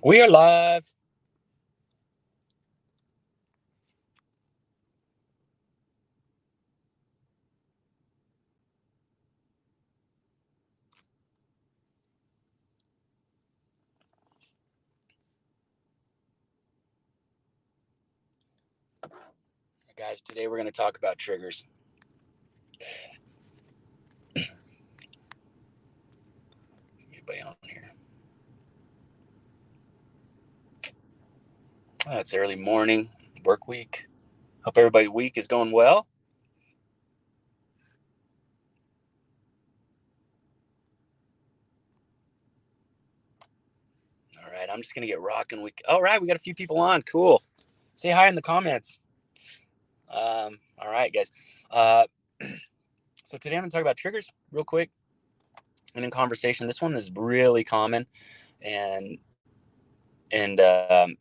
We are live. Guys, today we're going to talk about triggers. Anybody on here? It's early morning, work week. Hope everybody's week is going well. All right, I'm just going to get rocking. All right, we got a few people on. Cool. Say hi in the comments. All right, guys. So today I'm going to talk about triggers real quick and in conversation. This one is really common, and and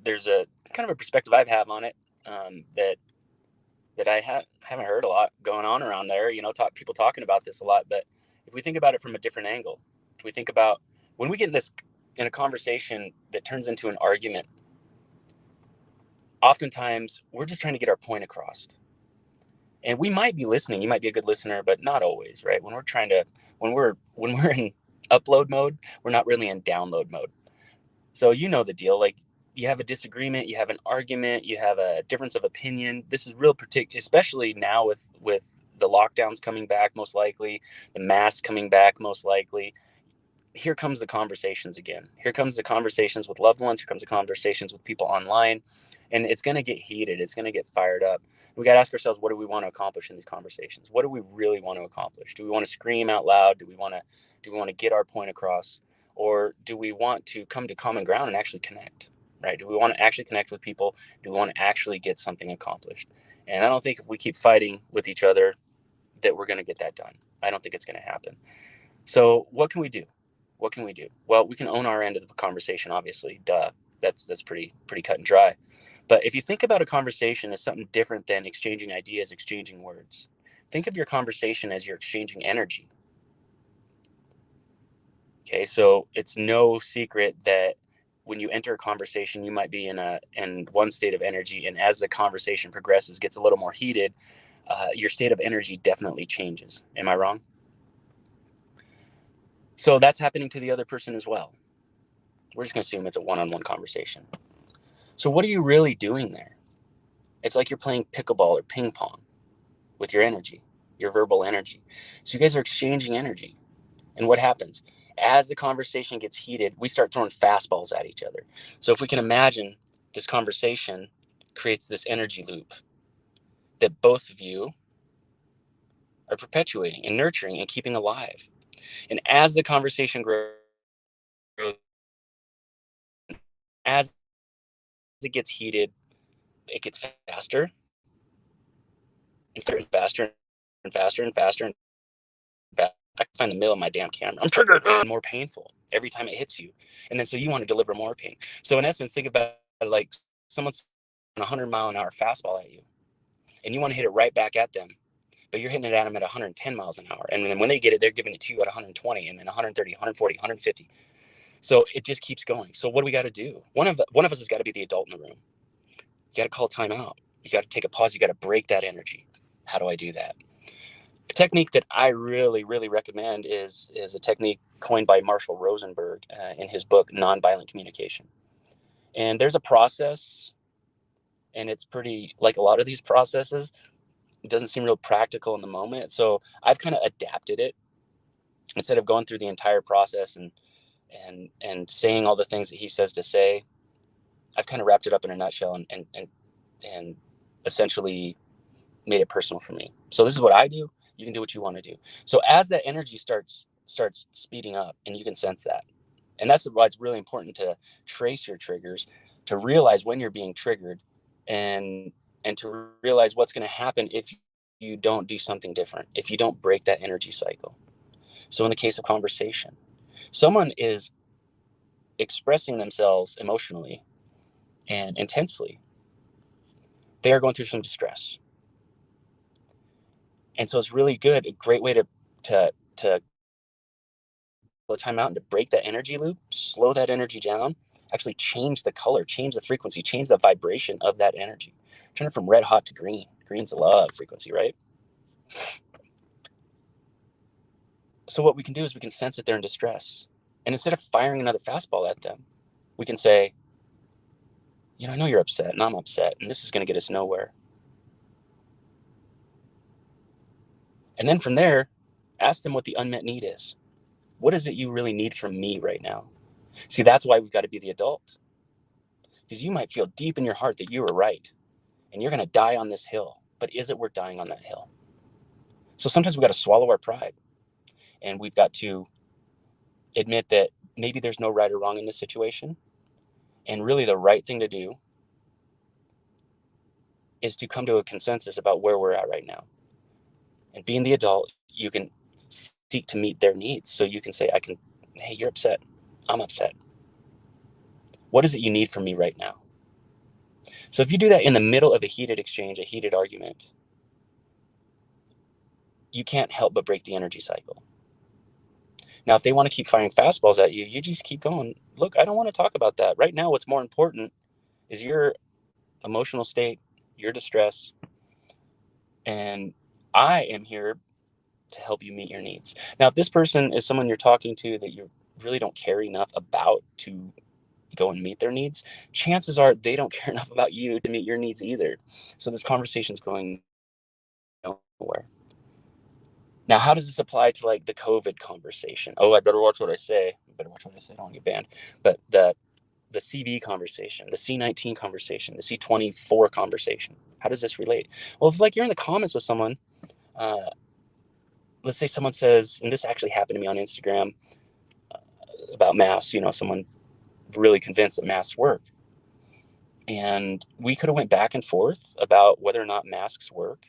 there's a kind of a perspective I have on it that I haven't heard a lot going on around there. People talking about this a lot. But if we think about it from a different angle, if we think about when we get in a conversation that turns into an argument, oftentimes we're just trying to get our point across. And we might be listening. You might be a good listener, but not always, right? When we're in upload mode, we're not really in download mode. So you know the deal. Like, you have a disagreement, you have an argument, you have a difference of opinion. This is real particular, especially now with the lockdowns coming back, most likely, the masks coming back, most likely. Here comes the conversations again. Here comes the conversations with loved ones. Here comes the conversations with people online, and it's going to get heated. It's going to get fired up. We got to ask ourselves, what do we want to accomplish in these conversations? What do we really want to accomplish? Do we want to scream out loud? Do we want to get our point across, or do we want to come to common ground and actually connect? Right? Do we want to actually connect with people? Do we want to actually get something accomplished? And I don't think if we keep fighting with each other that we're going to get that done. I don't think it's going to happen. So what can we do? What can we do? Well, we can own our end of the conversation, obviously. Duh. That's pretty cut and dry. But if you think about a conversation as something different than exchanging ideas, exchanging words, think of your conversation as you're exchanging energy. Okay, so it's no secret that when you enter a conversation, you might be in one state of energy, and as the conversation progresses, gets a little more heated, your state of energy definitely changes. Am I wrong? So that's happening to the other person as well. We're just going to assume it's a one-on-one conversation. So what are you really doing there? It's like you're playing pickleball or ping pong with your energy, your verbal energy. So you guys are exchanging energy. And what happens? As the conversation gets heated, we start throwing fastballs at each other. So if we can imagine, this conversation creates this energy loop that both of you are perpetuating and nurturing and keeping alive. And as the conversation grows, as it gets heated, it gets faster and faster and faster and faster and faster. I can find the middle of my damn camera. I'm triggered. More painful every time it hits you. And then so you want to deliver more pain. So in essence, think about it like someone's on a 100-mile-an-hour fastball at you, and you want to hit it right back at them, but you're hitting it at them at 110 miles an hour. And then when they get it, they're giving it to you at 120, and then 130, 140, 150. So it just keeps going. So what do we got to do? One of us has got to be the adult in the room. You got to call timeout. You got to take a pause. You got to break that energy. How do I do that? A technique that I really, really recommend is a technique coined by Marshall Rosenberg in his book Nonviolent Communication. And there's a process, and it's pretty, like a lot of these processes, it doesn't seem real practical in the moment. So I've kind of adapted it. Instead of going through the entire process and saying all the things that he says to say, I've kind of wrapped it up in a nutshell and essentially made it personal for me. So this is what I do. You can do what you want to do. So as that energy starts speeding up, and you can sense that, and that's why it's really important to trace your triggers, to realize when you're being triggered, and to realize what's going to happen if you don't do something different, if you don't break that energy cycle. So in the case of conversation, someone is expressing themselves emotionally and intensely. They are going through some distress, and so it's really good, a great way to the time out and to break that energy loop, slow that energy down, actually change the color, change the frequency, change the vibration of that energy. Turn it from red hot to green. Green's a love frequency, right? So what we can do is we can sense that they're in distress. And instead of firing another fastball at them, we can say, I know you're upset and I'm upset, and this is going to get us nowhere. And then from there, ask them what the unmet need is. What is it you really need from me right now? See, that's why we've got to be the adult. Because you might feel deep in your heart that you were right and you're going to die on this hill. But is it worth dying on that hill? So sometimes we've got to swallow our pride, and we've got to admit that maybe there's no right or wrong in this situation. And really the right thing to do is to come to a consensus about where we're at right now. And being the adult, you can seek to meet their needs. So you can say, hey, you're upset. I'm upset. What is it you need from me right now? So if you do that in the middle of a heated exchange, a heated argument, you can't help but break the energy cycle. Now, if they want to keep firing fastballs at you, you just keep going. Look, I don't want to talk about that. Right now, what's more important is your emotional state, your distress, and I am here to help you meet your needs. Now, if this person is someone you're talking to that you really don't care enough about to go and meet their needs, chances are they don't care enough about you to meet your needs either. So this conversation's going nowhere. Now, how does this apply to like the COVID conversation? Oh, I better watch what I say. I don't want to get banned. But the CV conversation, the C19 conversation, the C24 conversation, how does this relate? Well, if like you're in the comments with someone, let's say someone says, and this actually happened to me on Instagram about masks, someone really convinced that masks work. And we could have went back and forth about whether or not masks work.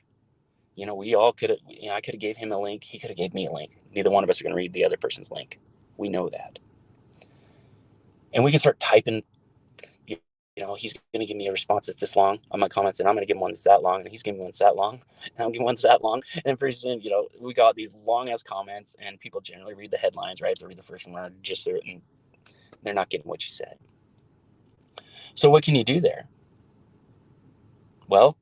We all could have, I could have gave him a link. He could have gave me a link. Neither one of us are going to read the other person's link. We know that. And we can start typing, he's going to give me a response that's this long on my comments, and I'm going to give him one that's that long, and he's giving me one that's that long, and I'm giving one that's that long. And pretty soon, we got these long ass comments, and people generally read the headlines, right? They read the first one, just and they're not getting what you said. So what can you do there? Well,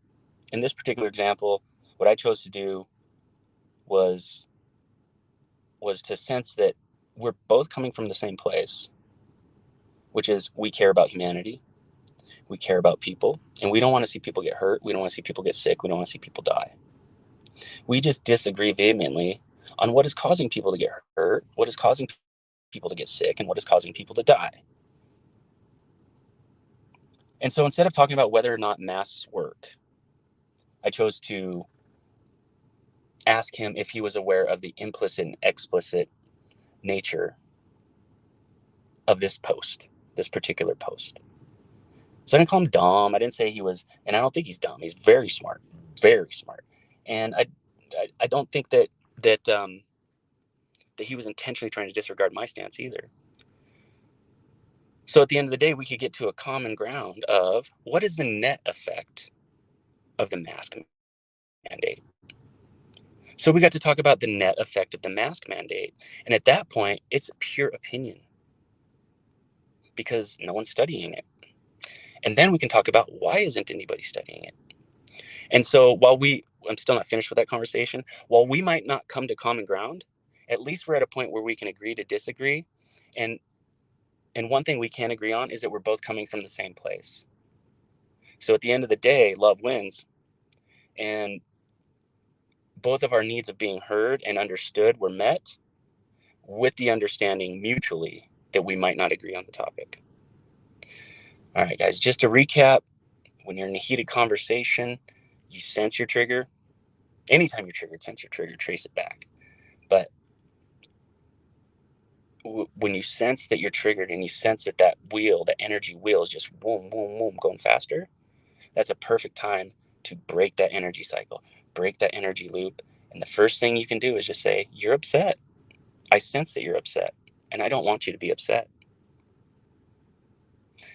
in this particular example, what I chose to do was to sense that we're both coming from the same place, which is we care about humanity, we care about people, and we don't want to see people get hurt, we don't want to see people get sick, we don't want to see people die. We just disagree vehemently on what is causing people to get hurt, what is causing people to get sick, and what is causing people to die. And so instead of talking about whether or not masks work, I chose to ask him if he was aware of the implicit and explicit nature of this particular post. So I didn't call him dumb. I didn't say he was, and I don't think he's dumb. He's very smart, very smart. And I don't think that he was intentionally trying to disregard my stance either. So at the end of the day, we could get to a common ground of what is the net effect of the mask mandate. So we got to talk about the net effect of the mask mandate. And at that point, it's pure opinion because no one's studying it. And then we can talk about why isn't anybody studying it? And so I'm still not finished with that conversation. While we might not come to common ground, at least we're at a point where we can agree to disagree. And one thing we can agree on is that we're both coming from the same place. So at the end of the day, love wins. And both of our needs of being heard and understood were met with the understanding mutually that we might not agree on the topic. All right, guys, just to recap, when you're in a heated conversation, you sense your trigger. Anytime you're triggered, sense your trigger, trace it back. But when you sense that you're triggered and you sense that wheel, the energy wheel is just boom, boom, boom, going faster, that's a perfect time to break that energy cycle, break that energy loop. And the first thing you can do is just say, you're upset. I sense that you're upset, and I don't want you to be upset.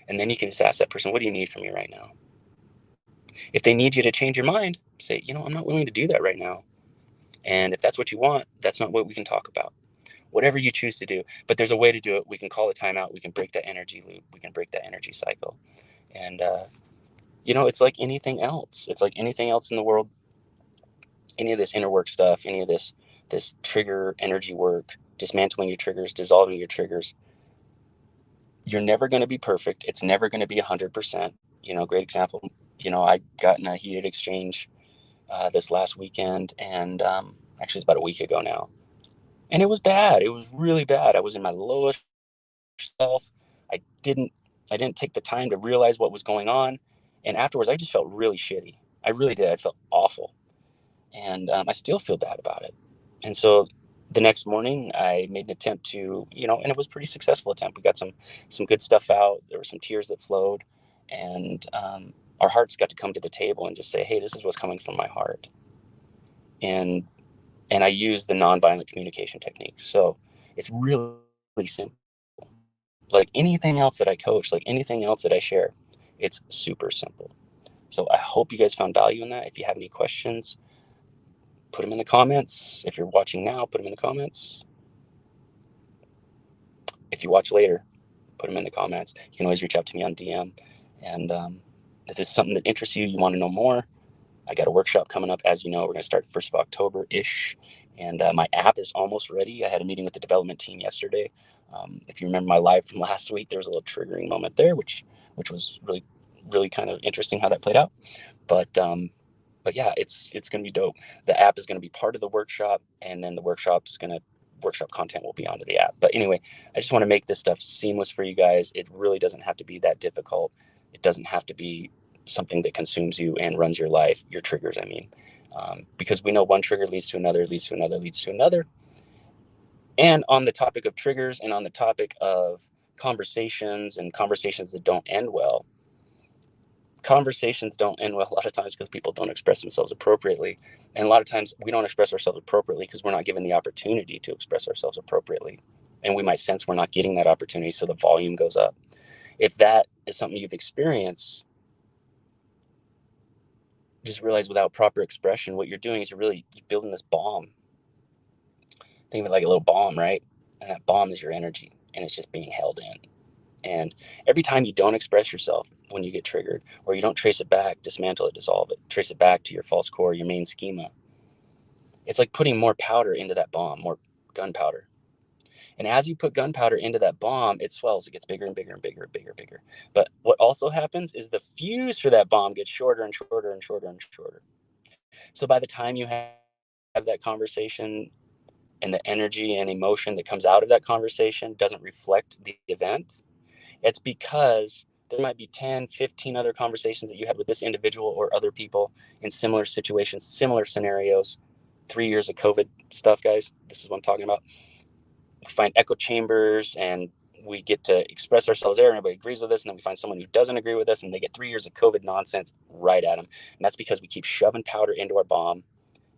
And then you can just ask that person, what do you need from me right now? If they need you to change your mind, say, I'm not willing to do that right now. And if that's what you want, that's not what we can talk about. whatever you choose to do. But there's a way to do it. We can call a timeout. We can break that energy loop. We can break that energy cycle. And, it's like anything else. It's like anything else in the world. Any of this inner work stuff, any of this trigger energy work, dismantling your triggers, dissolving your triggers. You're never going to be perfect. It's never going to be 100%. Great example. I got in a heated exchange this last weekend, and actually it's about a week ago now. And it was bad. It was really bad. I was in my lowest self. I didn't take the time to realize what was going on. And afterwards, I just felt really shitty. I really did. I felt awful. And I still feel bad about it. And so the next morning I made an attempt to, and it was a pretty successful attempt. We got some good stuff out. There were some tears that flowed, and our hearts got to come to the table and just say, hey, this is what's coming from my heart. And I use the nonviolent communication techniques. So it's really simple. Like anything else that I coach, like anything else that I share, it's super simple. So I hope you guys found value in that. If you have any questions, put them in the comments. If you're watching now, put them in the comments. If you watch later, put them in the comments. You can always reach out to me on DM. And if this is something that interests you, you want to know more, I got a workshop coming up. As you know, we're going to start 1st of October-ish. And my app is almost ready. I had a meeting with the development team yesterday. If you remember my live from last week, there was a little triggering moment there, which was really, really kind of interesting how that played out. But yeah, it's going to be dope. The app is going to be part of the workshop, and then the workshop content will be onto the app. But anyway, I just want to make this stuff seamless for you guys. It really doesn't have to be that difficult. It doesn't have to be something that consumes you and runs your life, your triggers, I mean, because we know one trigger leads to another, leads to another, leads to another. And on the topic of triggers, and on the topic of conversations and conversations that don't end well, conversations don't end well a lot of times because people don't express themselves appropriately. And a lot of times we don't express ourselves appropriately because we're not given the opportunity to express ourselves appropriately. And we might sense we're not getting that opportunity, so the volume goes up. If that is something you've experienced, just realize without proper expression, what you're doing is you're building this bomb. Think of it like a little bomb, right? And that bomb is your energy, and it's just being held in. And every time you don't express yourself when you get triggered, or you don't trace it back, dismantle it, dissolve it, trace it back to your false core, your main schema, it's like putting more powder into that bomb, more gunpowder. And as you put gunpowder into that bomb, it swells. It gets bigger and bigger and bigger and bigger and bigger. But what also happens is the fuse for that bomb gets shorter and shorter and shorter and shorter. So by the time you have that conversation, and the energy and emotion that comes out of that conversation doesn't reflect the event, it's because there might be 10, 15 other conversations that you had with this individual or other people in similar situations, similar scenarios. 3 years of COVID stuff, guys. This is what I'm talking about. We find echo chambers, and we get to express ourselves there, and everybody agrees with us. And then we find someone who doesn't agree with us, and they get 3 years of COVID nonsense right at them. And that's because we keep shoving powder into our bomb.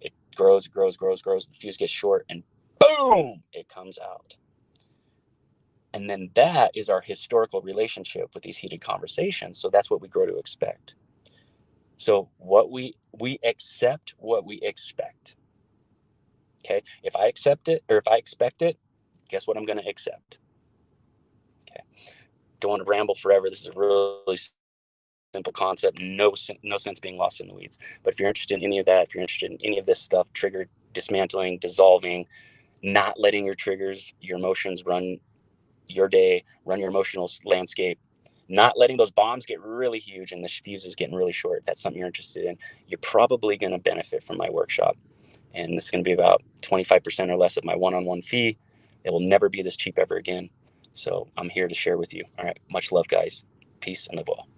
It grows, grows, grows, grows. The fuse gets short, and boom, it comes out. And then that is our historical relationship with these heated conversations. So that's what we grow to expect. So what we accept what we expect. Okay. If I accept it, or if I expect it, guess what I'm going to accept? Okay. Don't want to ramble forever. This is a really simple concept. No sense being lost in the weeds. But if you're interested in any of that, if you're interested in any of this stuff, trigger dismantling, dissolving, not letting your triggers, your emotions run your day, run your emotional landscape, not letting those bombs get really huge and the fuses getting really short. If that's something you're interested in, you're probably going to benefit from my workshop. And this is going to be about 25% or less of my one-on-one fee. It will never be this cheap ever again. So I'm here to share with you. All right. Much love, guys. Peace and live well.